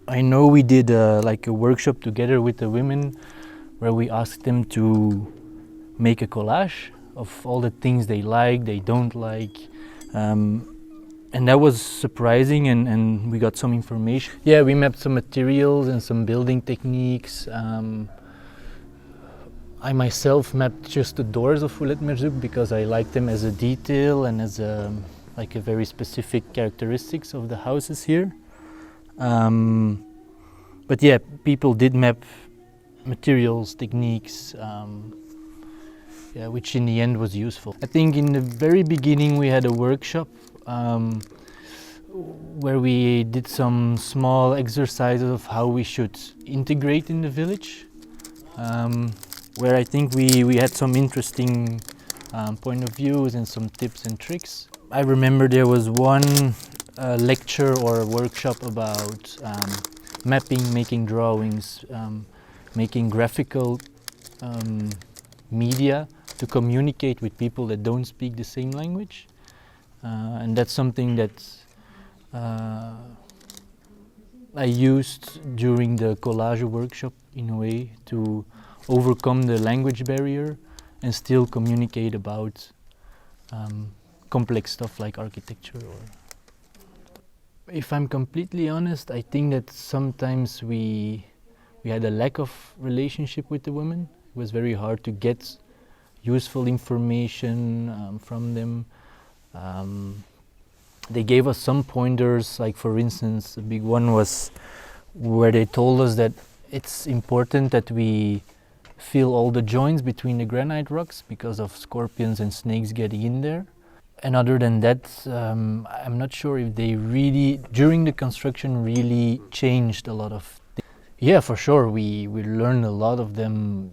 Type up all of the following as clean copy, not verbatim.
I know we did like a workshop together with the women where we asked them to make a collage of all the things they like, they don't like. And that was surprising, and we got some information. Yeah, we mapped some materials and some building techniques. I myself mapped just the doors of Oulad Merzoug because I like them as a detail and as a very specific characteristics of the houses here. But yeah, people did map materials, techniques, yeah, which in the end was useful. I think in the very beginning we had a workshop where we did some small exercises of how we should integrate in the village, where I think we had some interesting point of views and some tips and tricks. I remember there was one lecture or workshop about mapping, making drawings, making graphical media to communicate with people that don't speak the same language. And that's something that I used during the collage workshop in a way to overcome the language barrier and still communicate about complex stuff like architecture. If I'm completely honest, I think that sometimes we had a lack of relationship with the women. It was very hard to get useful information from them. They gave us some pointers, like for instance, a big one was where they told us that it's important that we fill all the joints between the granite rocks because of scorpions and snakes getting in there. And other than that, I'm not sure if they really, during the construction, really changed a lot of things. Yeah, for sure, we learned a lot of them.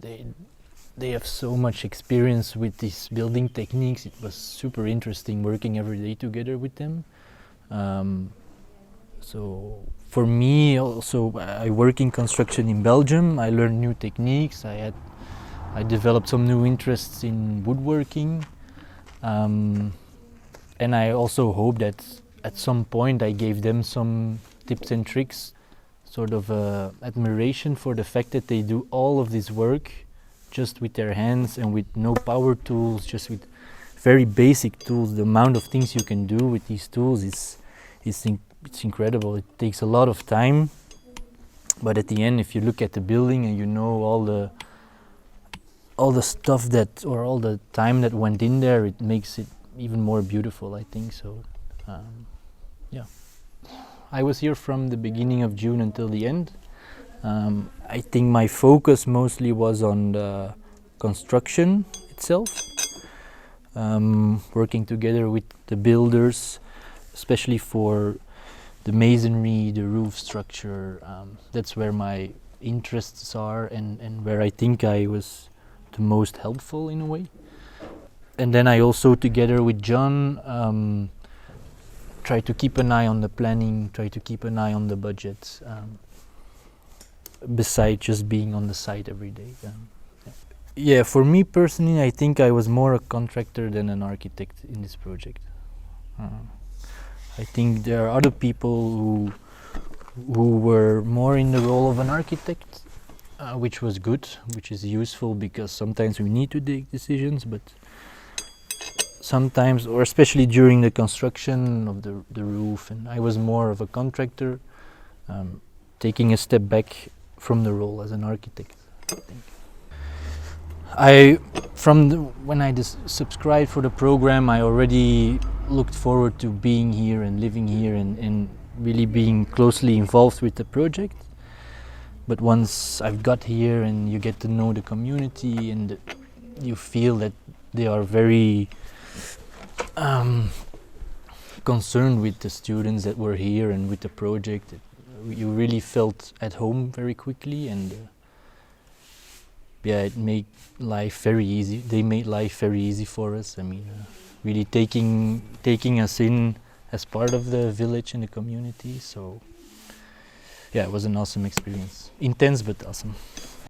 They have so much experience with these building techniques. It was super interesting working every day together with them. So for me also, I work in construction in Belgium. I learned new techniques. I developed some new interests in woodworking. And I also hope that at some point I gave them some tips and tricks, sort of admiration for the fact that they do all of this work just with their hands and with no power tools, just with very basic tools. The amount of things you can do with these tools it's incredible. It takes a lot of time, but at the end, if you look at the building and you know all the stuff that, or all the time that went in there, it makes it even more beautiful, I think. So yeah, I was here from the beginning of June until the end. I think my focus mostly was on the construction itself, working together with the builders, especially for the masonry, the roof structure. That's where my interests are and where I think I was the most helpful in a way. And then I also, together with John, try to keep an eye on the planning, try to keep an eye on the budget, besides just being on the site every day. Yeah, for me personally, I think I was more a contractor than an architect in this project. I think there are other people who were more in the role of an architect, which was good, which is useful because sometimes we need to take decisions, but sometimes, or especially during the construction of the roof, and I was more of a contractor, taking a step back from the role as an architect, I think. When I subscribed for the program, I already looked forward to being here and living here and really being closely involved with the project. But once I've got here and you get to know the community and you feel that they are very concerned with the students that were here and with the project, you really felt at home very quickly, and yeah, it made life very easy. They made life very easy for us. I mean, really taking us in as part of the village and the community. So yeah, it was an awesome experience. Intense but awesome.